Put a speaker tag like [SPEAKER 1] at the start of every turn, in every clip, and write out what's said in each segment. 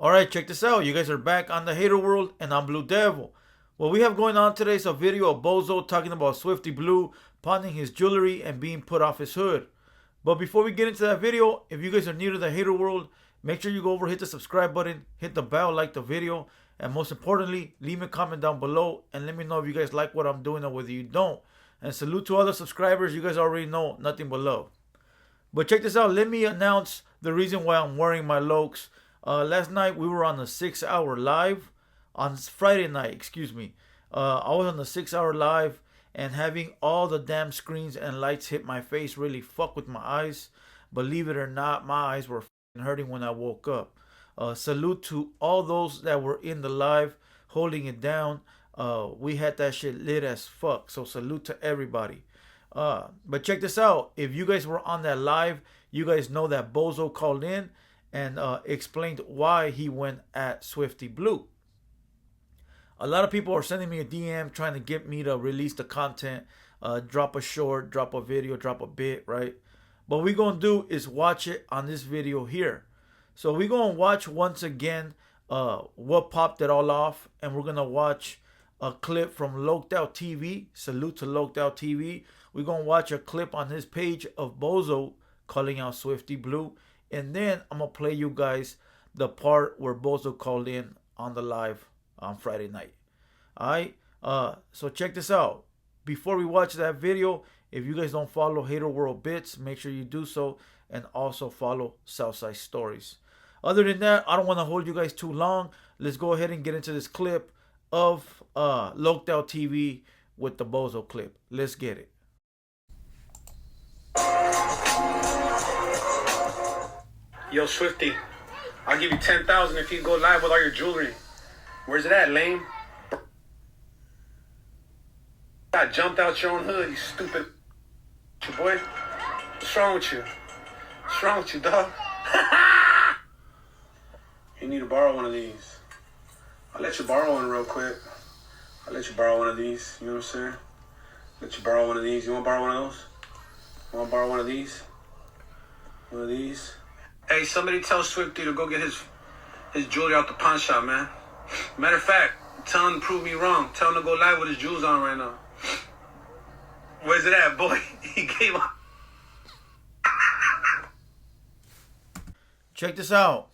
[SPEAKER 1] Alright, check this out. You guys are back on the Hater World, and I'm Blue Devil. What we have going on today is a video of Bozo talking about Swifty Blue pawning his jewelry and being put off his hood. But before we get into that video, if you guys are new to the Hater World, make sure you go over, hit the subscribe button, hit the bell, like the video, and most importantly, leave me a comment down below and let me know if you guys like what I'm doing or whether you don't. And salute to all the subscribers. You guys already know nothing but love. But check this out. Let me announce the reason why I'm wearing my Lokes. Last night we were on a 6-hour live. On Friday night, excuse me. I was on the 6-hour live, and having all the damn screens and lights hit my face really fucked with my eyes. Believe it or not, my eyes were hurting when I woke up. Salute to all those that were in the live holding it down. We had that shit lit as fuck. So salute to everybody. But check this out. If you guys were on that live, you guys know that Bozo called in and explained why he went at Swifty Blue. A lot of people are sending me a DM trying to get me to release the content, drop a short, drop a video, drop a bit, right? What we're going to do is watch it on this video here. So we're going to watch once again what popped it all off, and we're going to watch a clip from Loked Out TV. Salute to Loked Out TV. We're going to watch a clip on his page of Bozo calling out Swifty Blue. And then I'm going to play you guys the part where Bozo called in on the live on Friday night. Alright? So check this out. Before we watch that video, if you guys don't follow TheHaterWorld Bitz, make sure you do so. And also follow Southside Storiez. Other than that, I don't want to hold you guys too long. Let's go ahead and get into this clip of Loked Out TV with the Bozo clip. Let's get it.
[SPEAKER 2] Yo, Swifty, I'll give you 10,000 if you go live with all your jewelry. Where's it at, lame? I jumped out your own hood, you stupid your boy. What's wrong with you? What's wrong with you, dog? You need to borrow one of these. I'll let you borrow one real quick. I'll let you borrow one of these, you know what I'm saying? Let you borrow one of these. You want to borrow one of those? You want to borrow one of these? One of these? Hey, somebody tell Swifty to go get his jewelry out the pawn shop, man. Matter of fact, tell him to prove me wrong. Tell him to go live with his jewels on right now. Where's it at, boy? He gave up.
[SPEAKER 1] Check this out.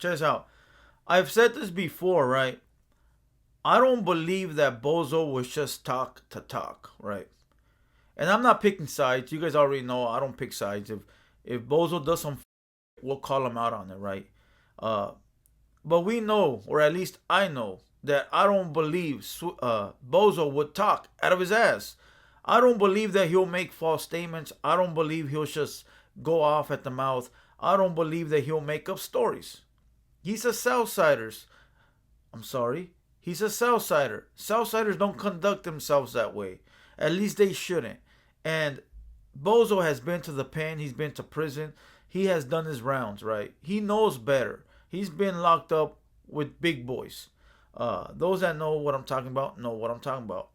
[SPEAKER 1] Check this out. I've said this before, right? I don't believe that Bozo was just talk to talk, right? And I'm not picking sides. You guys already know I don't pick sides. If Bozo does some, we'll call him out on it, right? But we know, or at least I know, that I don't believe Bozo would talk out of his ass. I don't believe that he'll make false statements. I don't believe he'll just go off at the mouth. I don't believe that he'll make up stories. He's a Southsider. I'm sorry. He's a Southsider. Southsiders don't conduct themselves that way. At least they shouldn't. And Bozo has been to the pen. He's been to prison. He has done his rounds, right? He knows better. He's been locked up with big boys. Those that know what I'm talking about know what I'm talking about.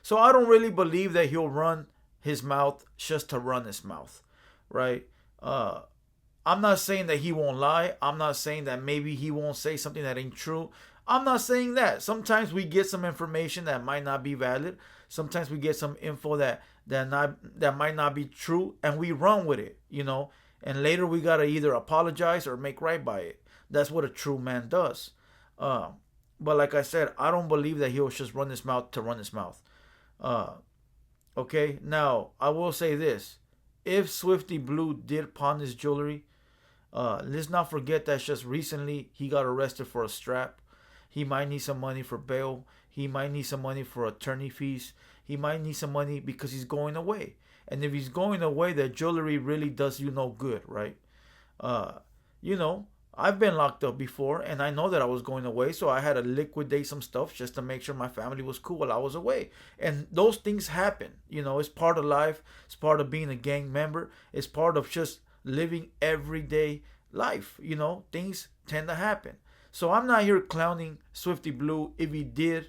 [SPEAKER 1] So I don't really believe that he'll run his mouth just to run his mouth, right? I'm not saying that he won't lie. I'm not saying that maybe he won't say something that ain't true. I'm not saying that. Sometimes we get some information that might not be valid. Sometimes we get some info that might not be true, and we run with it, you know. And later we gotta either apologize or make right by it. That's what a true man does. But like I said, I don't believe that he'll just run his mouth to run his mouth. Okay, now I will say this: if Swifty Blue did pawn his jewelry, let's not forget that just recently he got arrested for a strap. He might need some money for bail. He might need some money for attorney fees. He might need some money because he's going away. And if he's going away, that jewelry really does you no good, right? You know, I've been locked up before, and I know that I was going away, so I had to liquidate some stuff just to make sure my family was cool while I was away. And those things happen. You know, it's part of life. It's part of being a gang member. It's part of just living everyday life. You know, things tend to happen. So I'm not here clowning Swifty Blue if he did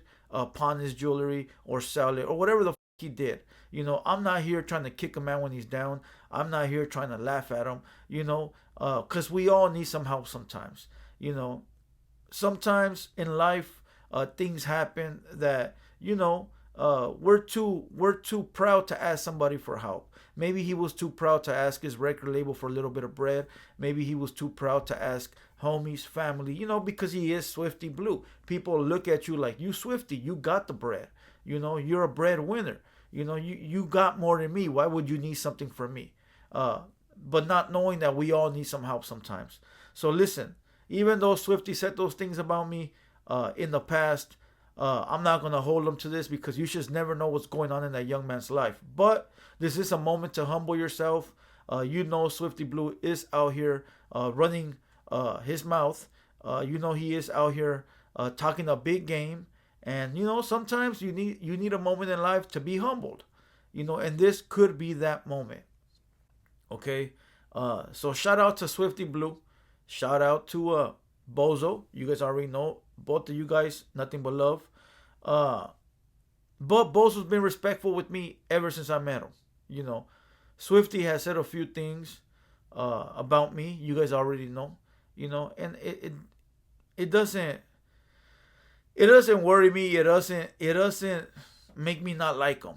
[SPEAKER 1] pawn his jewelry or sell it or whatever the he did. You know, I'm not here trying to kick him out when he's down. I'm not here trying to laugh at him, you know, because we all need some help sometimes. You know, sometimes in life, things happen that, we're too proud to ask somebody for help. Maybe he was too proud to ask his record label for a little bit of bread. Maybe he was too proud to ask homies, family, because he is Swifty Blue. People look at you like, you Swifty, you got the bread. You're a breadwinner. You got more than me. Why would you need something from me? But not knowing that we all need some help sometimes. So listen, even though Swifty said those things about me in the past, I'm not going to hold him to this, because you just never know what's going on in that young man's life. But this is a moment to humble yourself. Swifty Blue is out here running his mouth. He is out here talking a big game. And, sometimes you need a moment in life to be humbled. And this could be that moment. Okay? So shout out to Swifty Blue. Shout out to Bozo. You guys already know. Both of you guys, nothing but love. But Bozo's been respectful with me ever since I met him. Swifty has said a few things about me. You guys already know. And it doesn't worry me. It doesn't make me not like him.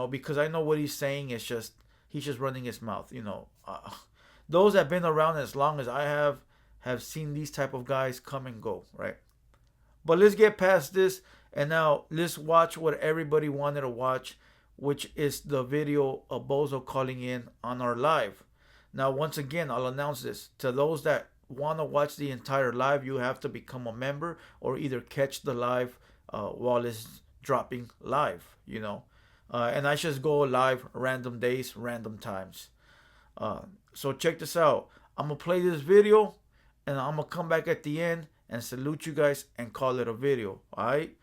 [SPEAKER 1] Because I know what he's saying is he's just running his mouth. Those that have been around as long as I have seen these type of guys come and go, right? But let's get past this, and now let's watch what everybody wanted to watch, which is the video of Bozo calling in on our live. Now, once again, I'll announce this. To those that want to watch the entire live, you have to become a member or either catch the live while it's dropping live, and I just go live random days, random times. So check this out. I'm going to play this video, and I'm going to come back at the end and salute you guys and call it a video. All right?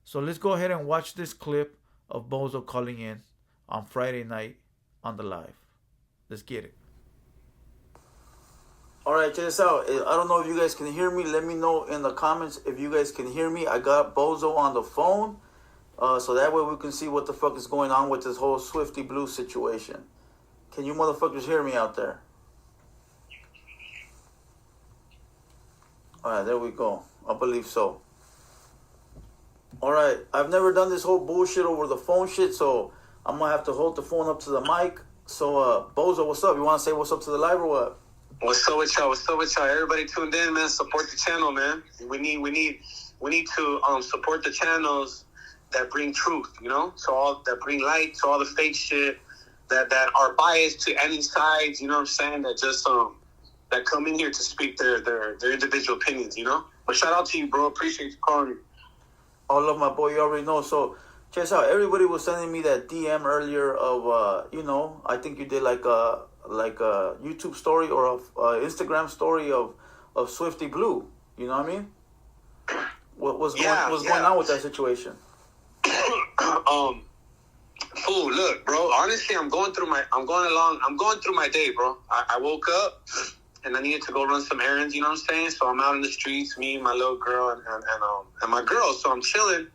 [SPEAKER 1] So let's go ahead and watch this clip of Bozo calling in on Friday night on the live. Let's get it. All right, check this out. I don't know if you guys can hear me. Let me know in the comments if you guys can hear me. I got Bozo on the phone, so that way we can see what the fuck is going on with this whole Swifty Blue situation. Can you motherfuckers hear me out there? All right, there we go. I believe so. All right, I've never done this whole bullshit over the phone shit, so I'm going to have to hold the phone up to the mic. So, Bozo, what's up? You want to say what's up to the live or what?
[SPEAKER 2] What's up with y'all? What's up with y'all? Everybody tuned in, man. Support the channel, man. We need to support the channels that bring truth, so all that bring light to all the fake shit that are biased to any sides, what I'm saying, that just that come in here to speak their individual opinions, But shout out to you, bro. Appreciate you calling me.
[SPEAKER 1] I love my boy. You already know. So check this out. Everybody was sending me that DM earlier of I think you did like a YouTube story or a Instagram story of Swifty Blue. You know what I mean? What's going on with that situation?
[SPEAKER 2] Fool, look, bro. Honestly, I'm going through my day, bro. I woke up and I needed to go run some errands. You know what I'm saying? So I'm out in the streets, me and my little girl and my girl. So I'm chilling,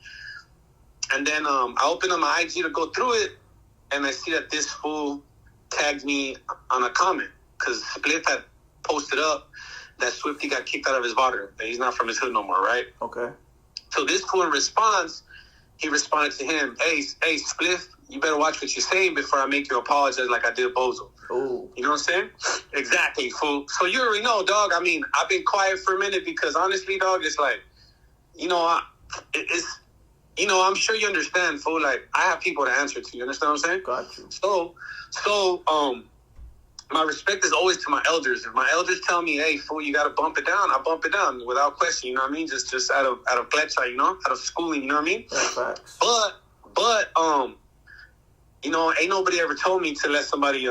[SPEAKER 2] and then I open up my IG to go through it, and I see that this fool tagged me on a comment because Split had posted up that Swifty got kicked out of his water, that he's not from his hood no more, right? Okay. So this fool in response, he responded to him, hey, Spliff, you better watch what you're saying before I make you apologize like I did Bozo. Ooh. You know what I'm saying? Exactly, fool. So you already know, dog. I mean, I've been quiet for a minute because honestly, dog, it's like, I'm sure you understand, fool. Like, I have people to answer to. You understand what I'm saying? Got you. So, my respect is always to my elders. If my elders tell me, hey, fool, you got to bump it down, I bump it down without question, you know what I mean? Just out of plecha, out of schooling, you know what I mean? That's facts. But, ain't nobody ever told me to let somebody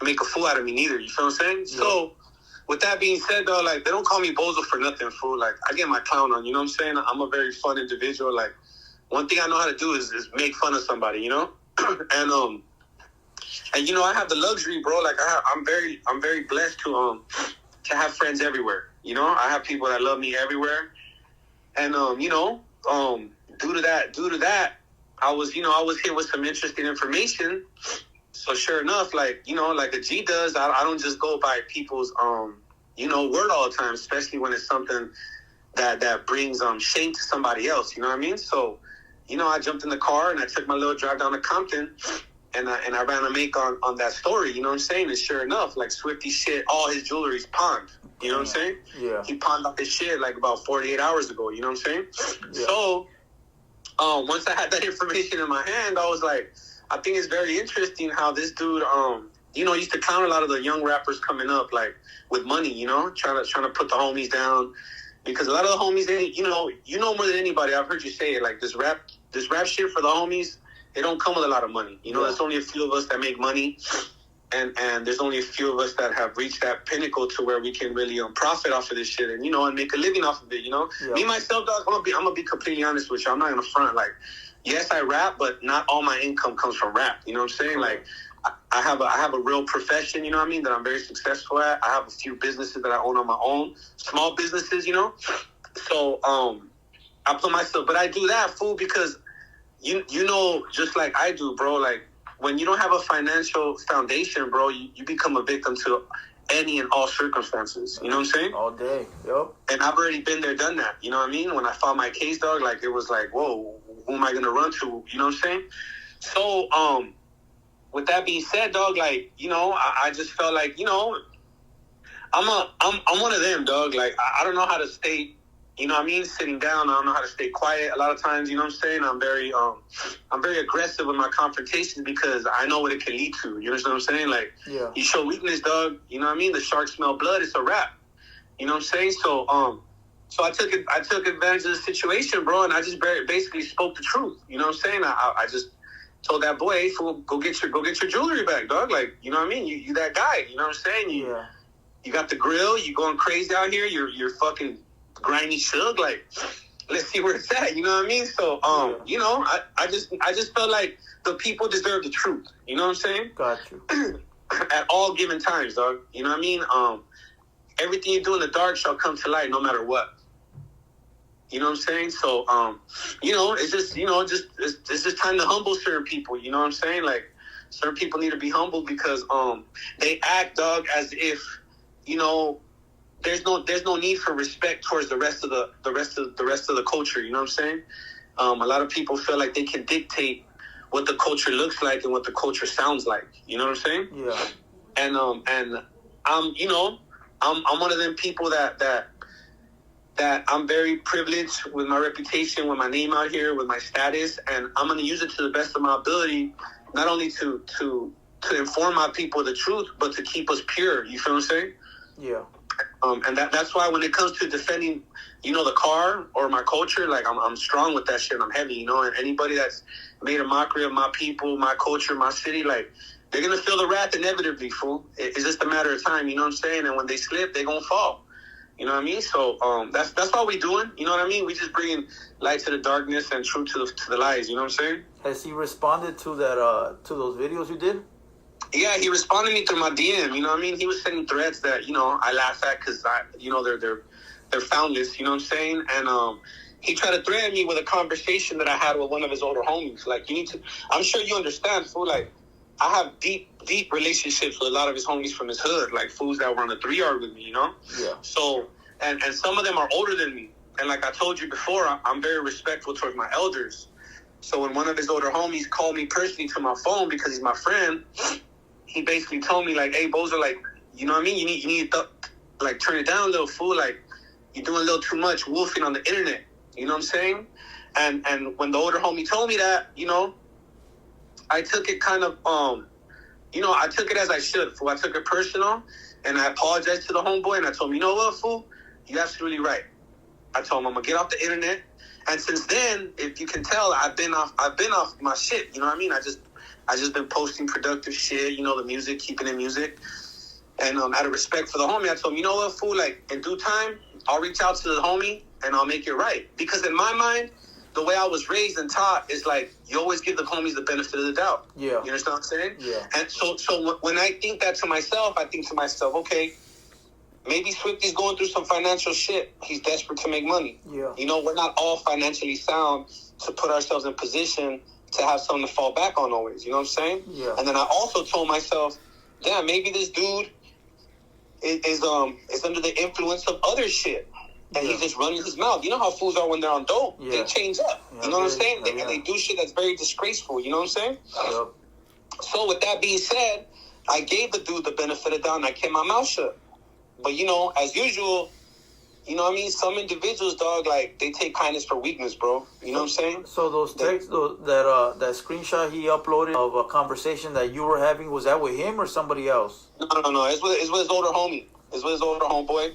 [SPEAKER 2] make a fool out of me neither, you feel what I'm saying? Yeah. So, with that being said, though, like, they don't call me Bozo for nothing, fool. Like, I get my clown on, you know what I'm saying? I'm a very fun individual. Like, one thing I know how to do is make fun of somebody, And I have the luxury, bro. Like I'm very blessed to have friends everywhere. I have people that love me everywhere. And due to that, I was hit with some interesting information. So sure enough, like a G does, I don't just go by people's word all the time, especially when it's something that brings shame to somebody else. You know what I mean? So, I jumped in the car and I took my little drive down to Compton, and I ran a make on that story. You know what I'm saying? And sure enough, like Swifty shit, all his jewelry's pawned. You know what I'm saying?
[SPEAKER 1] Yeah.
[SPEAKER 2] He pawned up his shit like about 48 hours ago. You know what I'm saying? Yeah. So, once I had that information in my hand, I was like, I think it's very interesting how this dude, used to counter a lot of the young rappers coming up, like with money, trying to put the homies down, because a lot of the homies, they, more than anybody. I've heard you say it, like this rap shit for the homies, it don't come with a lot of money. There's only a few of us that make money, and there's only a few of us that have reached that pinnacle to where we can really profit off of this shit, and and make a living off of it. Yeah. Me myself, dog, I'm gonna be completely honest with you. I'm not gonna front. Like, yes, I rap, but not all my income comes from rap. You know what I'm saying? Like, I have a real profession, you know what I mean, that I'm very successful at. I have a few businesses that I own on my own, small businesses, So I put myself, but I do that, fool, because just like I do, bro. Like, when you don't have a financial foundation, bro, you become a victim to any and all circumstances. You know what I'm saying?
[SPEAKER 1] All day. Yep.
[SPEAKER 2] And I've already been there, done that. You know what I mean? When I filed my case, dog, like, it was like, whoa, who am I gonna run to? You know what I'm saying? So, with that being said, dog, like, I just felt like, I'm one of them, dog. Like, I don't know how to stay, sitting down. I don't know how to stay quiet a lot of times. You know what I'm saying? I'm very aggressive with my confrontations because I know what it can lead to. You understand what I'm saying? Like,
[SPEAKER 1] yeah.
[SPEAKER 2] You show weakness, dog. You know what I mean? The shark smell blood. It's a wrap. You know what I'm saying? So, so I took advantage of the situation, bro, and I just basically spoke the truth. You know what I'm saying? I just told that boy, hey, fool, go get your jewelry back, dog. Like, you know what I mean? You that guy. You know what I'm saying? You got the grill. You going crazy out here. You're fucking grimy shug. Like, let's see where it's at. You know what I mean? So, I just felt like the people deserve the truth. You know what I'm saying?
[SPEAKER 1] Got you.
[SPEAKER 2] At all given times, dog. You know what I mean? Everything you do in the dark shall come to light, no matter what. You know what I'm saying? So, it's just, it's just time to humble certain people. You know what I'm saying? Like, certain people need to be humbled because they act, dog, as if, there's no need for respect towards the rest of the culture. You know what I'm saying? A lot of people feel like they can dictate what the culture looks like and what the culture sounds like. You know what I'm saying?
[SPEAKER 1] Yeah.
[SPEAKER 2] And I'm one of them people that I'm very privileged with my reputation, with my name out here, with my status, and I'm going to use it to the best of my ability, not only to inform my people the truth, but to keep us pure. You feel what I'm saying?
[SPEAKER 1] Yeah.
[SPEAKER 2] And that's why when it comes to defending, the car or my culture, like, I'm strong with that shit. I'm heavy, and anybody that's made a mockery of my people, my culture, my city, like, they're going to feel the wrath inevitably, fool. It's just a matter of time, you know what I'm saying? And when they slip, they're going to fall. You know what I mean? So that's all we doing. You know what I mean? We just bringing light to the darkness and truth to the lies. You know what I'm saying? Has
[SPEAKER 1] he responded to that to those videos you did?
[SPEAKER 2] Yeah, he responded me through my DM. You know what I mean? He was sending threads that I laugh at because they're foundless. You know what I'm saying? And he tried to threaten me with a conversation that I had with one of his older homies. Like, I'm sure you understand, fool. Like, I have deep relationships with a lot of his homies from his hood, like fools that were on the 3-yard with me,
[SPEAKER 1] Yeah.
[SPEAKER 2] So, and some of them are older than me. And like I told you before, I'm very respectful towards my elders. So when one of his older homies called me personally to my phone because he's my friend, he basically told me, like, hey, Bozo, like, you know what I mean? You need to, like, turn it down a little, fool. Like, you're doing a little too much wolfing on the internet. You know what I'm saying? And when the older homie told me that, I took it kind of, I took it as I should, fool. I took it personal, and I apologized to the homeboy, and I told him, you know what, fool? You're absolutely right. I told him I'm gonna get off the internet, and since then, if you can tell, I've been off my shit. You know what I mean? I just been posting productive shit. The music, keeping it music, and out of respect for the homie, I told him, you know what, fool? Like, in due time, I'll reach out to the homie and I'll make it right. Because in my mind, the way I was raised and taught is like, you always give the homies the benefit of the doubt.
[SPEAKER 1] Yeah.
[SPEAKER 2] You understand what I'm saying?
[SPEAKER 1] Yeah.
[SPEAKER 2] And so when I think that to myself, I think to myself, okay, maybe Swifty's going through some financial shit. He's desperate to make money.
[SPEAKER 1] Yeah.
[SPEAKER 2] We're not all financially sound to put ourselves in position to have something to fall back on always. You know what I'm saying?
[SPEAKER 1] Yeah.
[SPEAKER 2] And then I also told myself, damn, maybe this dude,
[SPEAKER 3] is under the influence of other shit. And he's just running his mouth. You know how fools are when they're on dope? Yeah. They change up. Yeah, you know what I'm saying? And they do shit that's very disgraceful. You know what I'm saying? Yep. So with that being said, I gave the dude the benefit of the doubt and I kept my mouth shut. But, you know, as usual, you know what I mean? Some individuals, dog, like, they take kindness for weakness, bro. You know what I'm saying?
[SPEAKER 1] So those texts, that screenshot he uploaded of a conversation that you were having, was that with him or somebody else?
[SPEAKER 3] No. It's with his older homie. It's with his older homeboy.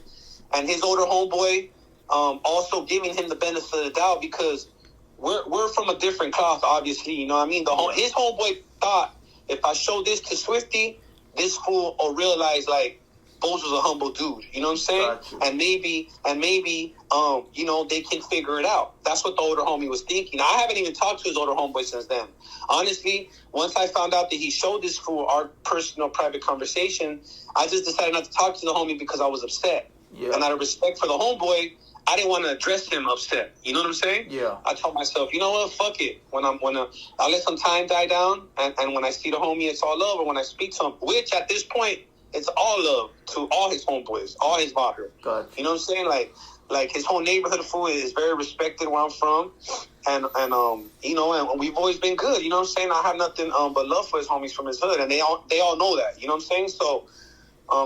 [SPEAKER 3] And his older homeboy also giving him the benefit of the doubt because we're from a different cloth, obviously. You know what I mean? His homeboy thought if I show this to Swifty, this fool will realize, like, Bozo's a humble dude. You know what I'm saying? Gotcha. And maybe, you know, they can figure it out. That's what the older homie was thinking. I haven't even talked to his older homeboy since then. Honestly, once I found out that he showed this fool our personal private conversation, I just decided not to talk to the homie because I was upset. Yeah. And out of respect for the homeboy, I didn't want to address him upset. You know what I'm saying? Yeah. I told myself, you know what? Fuck it. I'll let some time die down, and when I see the homie, it's all love. Or when I speak to him, which at this point, it's all love to all his homeboys, all his vodka. Gotcha. You know what I'm saying? Like his whole neighborhood of food is very respected where I'm from, and you know, and we've always been good. You know what I'm saying? I have nothing but love for his homies from his hood, and they all know that. You know what I'm saying? So.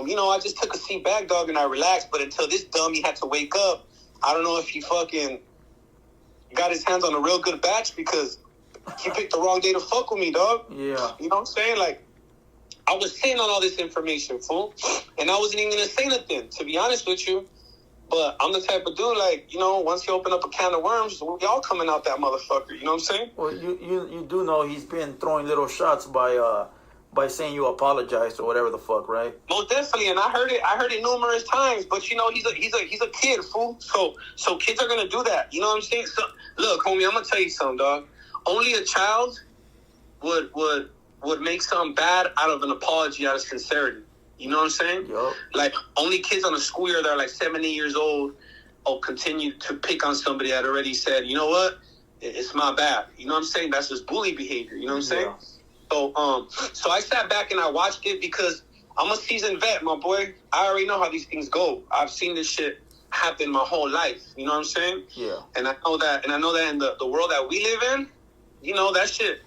[SPEAKER 3] You know, I just took a seat back, dog, and I relaxed. But until this dummy had to wake up, I don't know if he fucking got his hands on a real good batch because he picked the wrong day to fuck with me, dog. Yeah. You know what I'm saying? Like, I was sitting on all this information, fool, and I wasn't even going to say nothing, to be honest with you. But I'm the type of dude, like, you know, once you open up a can of worms, we all coming out that motherfucker. You know what I'm saying?
[SPEAKER 1] Well, you do know he's been throwing little shots by saying you apologized or whatever the fuck, right?
[SPEAKER 3] Most definitely, and I heard it numerous times. But you know, he's a kid, fool. So kids are gonna do that. You know what I'm saying? So look, homie, I'm gonna tell you something, dog. Only a child would make something bad out of an apology, out of sincerity. You know what I'm saying? Yep. Like only kids on the school year that are like 7, 8 years old will continue to pick on somebody that already said, you know what, it's my bad. You know what I'm saying? That's just bully behavior. You know what I'm saying? Yeah. So I sat back and I watched it because I'm a seasoned vet, my boy. I already know how these things go. I've seen this shit happen my whole life. You know what I'm saying? Yeah. And I know that in the world that we live in, you know, that shit,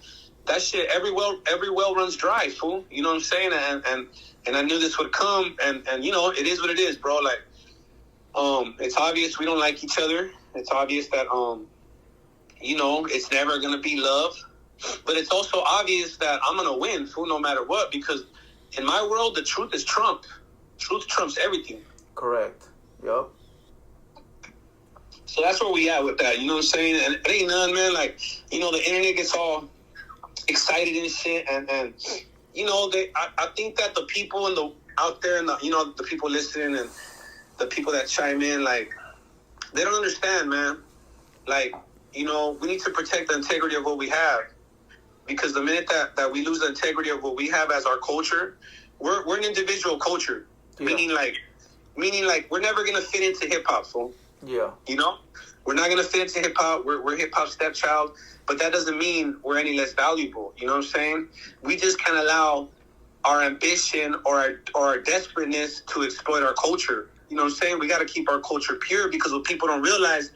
[SPEAKER 3] every well runs dry, fool. You know what I'm saying? And I knew this would come, and you know, it is what it is, bro. Like, it's obvious we don't like each other. It's obvious that, you know, it's never gonna be love. But it's also obvious that I'm going to win, fool, no matter what, because in my world, the truth is Trump. Truth trumps everything.
[SPEAKER 1] Correct. Yep.
[SPEAKER 3] So that's where we at with that, you know what I'm saying? And it ain't none, man. Like, you know, the internet gets all excited and shit, and you know, I think that the people out there, and you know, the people listening and the people that chime in, like, they don't understand, man. Like, you know, we need to protect the integrity of what we have. Because the minute that we lose the integrity of what we have as our culture, we're an individual culture. Yeah. Meaning like we're never gonna fit into hip hop, fool. Yeah. You know? We're not gonna fit into hip hop. We're hip hop stepchild, but that doesn't mean we're any less valuable. You know what I'm saying? We just can't allow our ambition or our desperateness to exploit our culture. You know what I'm saying? We gotta keep our culture pure because what people don't realize,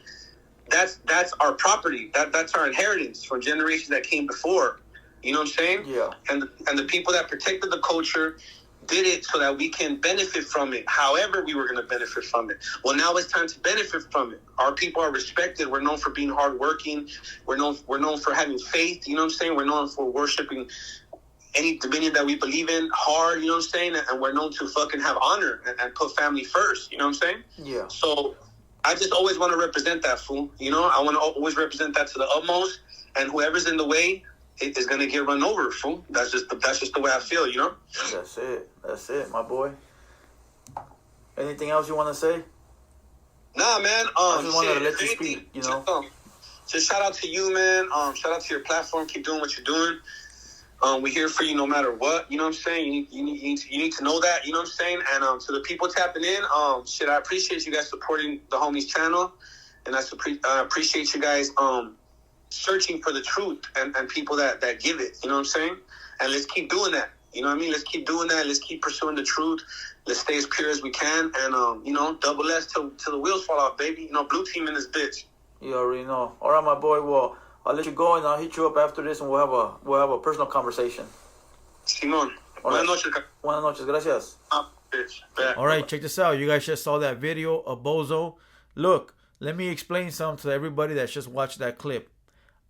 [SPEAKER 3] that's our property. That's our inheritance from generations that came before. You know what I'm saying? Yeah. And the people that protected the culture did it so that we can benefit from it. However, we were going to benefit from it. Well, now it's time to benefit from it. Our people are respected. We're known for being hardworking. We're known for having faith. You know what I'm saying? We're known for worshiping any dominion that we believe in hard. You know what I'm saying? And we're known to fucking have honor and put family first. You know what I'm saying? Yeah. So I just always want to represent that, fool. You know, I want to always represent that to the utmost. And whoever's in the way is going to get run over, fool. That's just the way I feel, you know?
[SPEAKER 1] That's it, my boy. Anything else you want to say?
[SPEAKER 3] Nah, man.
[SPEAKER 1] I just wanted to let you speak, you know?
[SPEAKER 3] Just shout out to you, man. Shout out to your platform. Keep doing what you're doing. We're here for you no matter what. You know what I'm saying? You need to know that. You know what I'm saying? And to the people tapping in, I appreciate you guys supporting the homies channel, and I appreciate you guys searching for the truth and people that give it. You know what I'm saying? And let's keep doing that. You know what I mean? Let's keep doing that. Let's keep pursuing the truth. Let's stay as pure as we can. And, you know, double S till the wheels fall off, baby. You know, blue team in this bitch.
[SPEAKER 1] You already know. All right, my boy. Well, I'll let you go and I'll hit you up after this and we'll have a personal conversation.
[SPEAKER 3] Simón.
[SPEAKER 1] Buenas
[SPEAKER 3] noches.
[SPEAKER 1] Buenas noches. Gracias.
[SPEAKER 3] Bitch.
[SPEAKER 1] All right, check this out. You guys just saw that video of Bozo. Look, let me explain something to everybody that just watched that clip.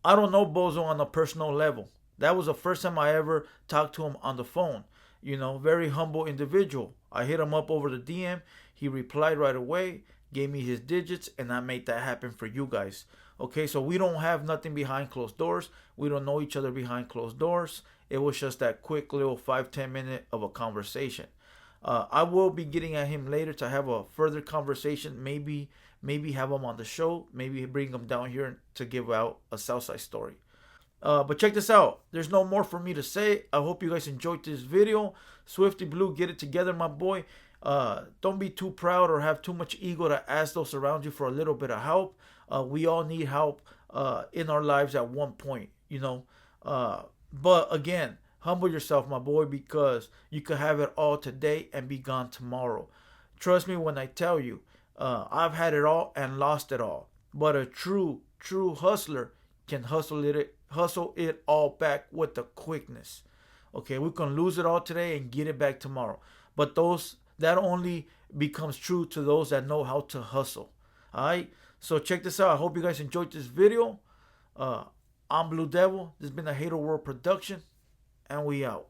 [SPEAKER 1] I don't know Bozo on a personal level. That was the first time I ever talked to him on the phone. You know, very humble individual. I hit him up over the DM. He replied right away, gave me his digits, and I made that happen for you guys. Okay, so we don't have nothing behind closed doors. We don't know each other behind closed doors. It was just that quick little 5-10 minute of a conversation. I will be getting at him later to have a further conversation. Maybe have him on the show. Maybe bring him down here to give out a Southside story. But check this out. There's no more for me to say. I hope you guys enjoyed this video. Swifty Blue, get it together, my boy. Don't be too proud or have too much ego to ask those around you for a little bit of help. We all need help in our lives at one point, you know. But again, humble yourself, my boy, because you could have it all today and be gone tomorrow. Trust me when I tell you, I've had it all and lost it all. But a true hustler can hustle it all back with the quickness. Okay, we can lose it all today and get it back tomorrow. But that only becomes true to those that know how to hustle. Alright? So check this out. I hope you guys enjoyed this video. I'm Blue Devil. This has been a TheHaterWorld production. And we out.